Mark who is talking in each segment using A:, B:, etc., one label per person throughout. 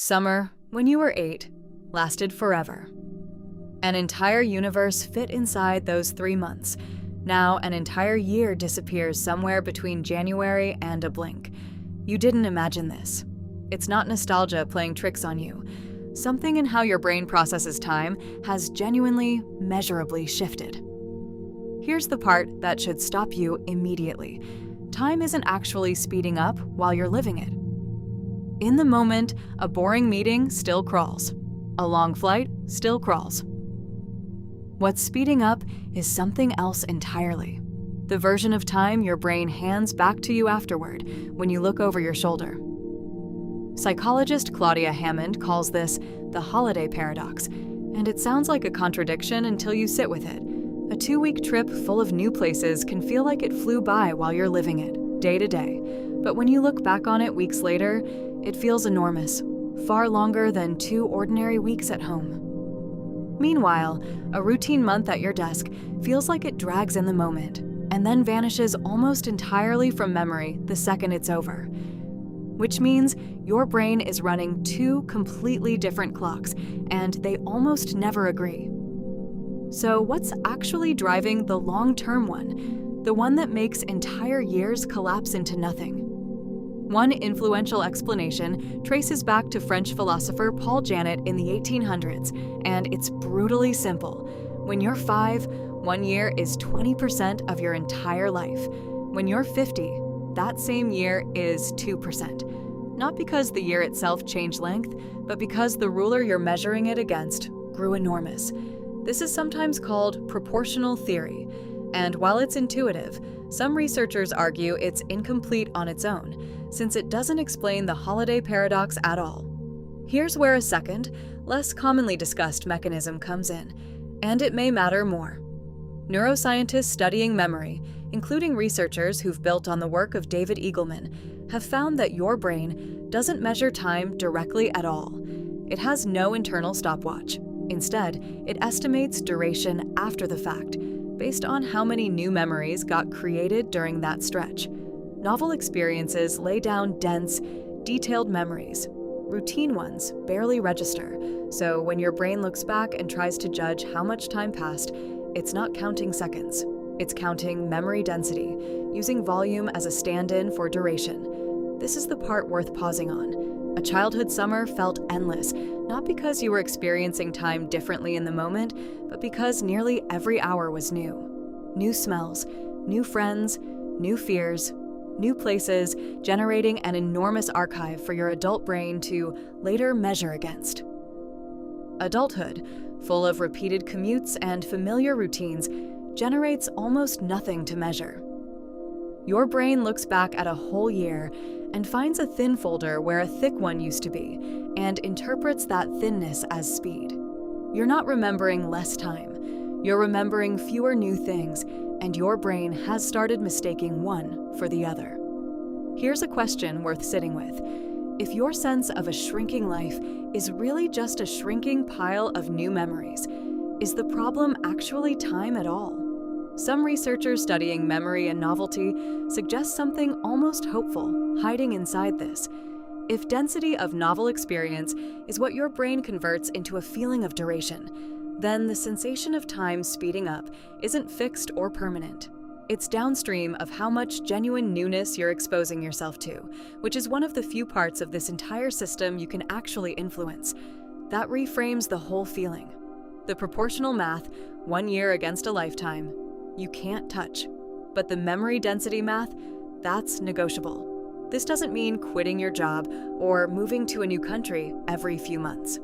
A: Summer, when you were 8, lasted forever. An entire universe fit inside those 3 months. Now an entire year disappears somewhere between January and a blink. You didn't imagine this. It's not nostalgia playing tricks on you. Something in how your brain processes time has genuinely, measurably shifted. Here's the part that should stop you immediately. Time isn't actually speeding up while you're living it. In the moment, a boring meeting still crawls. A long flight still crawls. What's speeding up is something else entirely. The version of time your brain hands back to you afterward when you look over your shoulder. Psychologist Claudia Hammond calls this the holiday paradox, and it sounds like a contradiction until you sit with it. A 2-week trip full of new places can feel like it flew by while you're living it, day to day. But when you look back on it weeks later, it feels enormous, far longer than 2 ordinary weeks at home. Meanwhile, a routine month at your desk feels like it drags in the moment, and then vanishes almost entirely from memory the second it's over. Which means your brain is running 2 completely different clocks, and they almost never agree. So what's actually driving the long-term one, the one that makes entire years collapse into nothing? One influential explanation traces back to French philosopher Paul Janet in the 1800s, and it's brutally simple. When you're 5, 1 year is 20% of your entire life. When you're 50, that same year is 2%. Not because the year itself changed length, but because the ruler you're measuring it against grew enormous. This is sometimes called proportional theory, and while it's intuitive, some researchers argue it's incomplete on its own, since it doesn't explain the holiday paradox at all. Here's where a second, less commonly discussed mechanism comes in, and it may matter more. Neuroscientists studying memory, including researchers who've built on the work of David Eagleman, have found that your brain doesn't measure time directly at all. It has no internal stopwatch. Instead, it estimates duration after the fact, based on how many new memories got created during that stretch. Novel experiences lay down dense, detailed memories. Routine ones barely register, so when your brain looks back and tries to judge how much time passed, it's not counting seconds. It's counting memory density, using volume as a stand-in for duration. This is the part worth pausing on. A childhood summer felt endless, not because you were experiencing time differently in the moment, but because nearly every hour was new. New smells, new friends, new fears, new places, generating an enormous archive for your adult brain to later measure against. Adulthood, full of repeated commutes and familiar routines, generates almost nothing to measure. Your brain looks back at a whole year and finds a thin folder where a thick one used to be, and interprets that thinness as speed. You're not remembering less time. You're remembering fewer new things, and your brain has started mistaking one for the other. Here's a question worth sitting with. If your sense of a shrinking life is really just a shrinking pile of new memories, is the problem actually time at all? Some researchers studying memory and novelty suggest something almost hopeful hiding inside this. If density of novel experience is what your brain converts into a feeling of duration, then the sensation of time speeding up isn't fixed or permanent. It's downstream of how much genuine newness you're exposing yourself to, which is one of the few parts of this entire system you can actually influence. That reframes the whole feeling. The proportional math, 1 year against a lifetime, you can't touch. But the memory density math, that's negotiable. This doesn't mean quitting your job or moving to a new country every few months.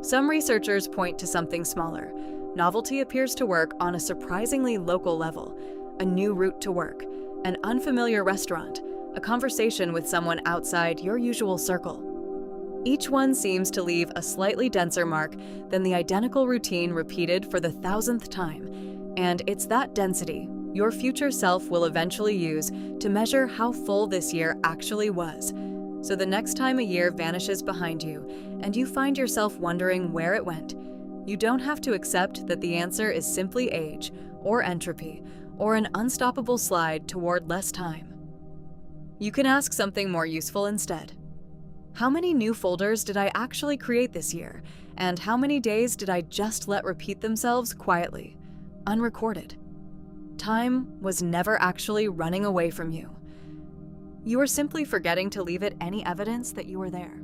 A: Some researchers point to something smaller. Novelty appears to work on a surprisingly local level. A new route to work, an unfamiliar restaurant, a conversation with someone outside your usual circle. Each one seems to leave a slightly denser mark than the identical routine repeated for the 1,000th time. And it's that density your future self will eventually use to measure how full this year actually was. So the next time a year vanishes behind you and you find yourself wondering where it went, you don't have to accept that the answer is simply age, or entropy, or an unstoppable slide toward less time. You can ask something more useful instead. How many new folders did I actually create this year? And how many days did I just let repeat themselves quietly, unrecorded? Time was never actually running away from you. You were simply forgetting to leave it any evidence that you were there.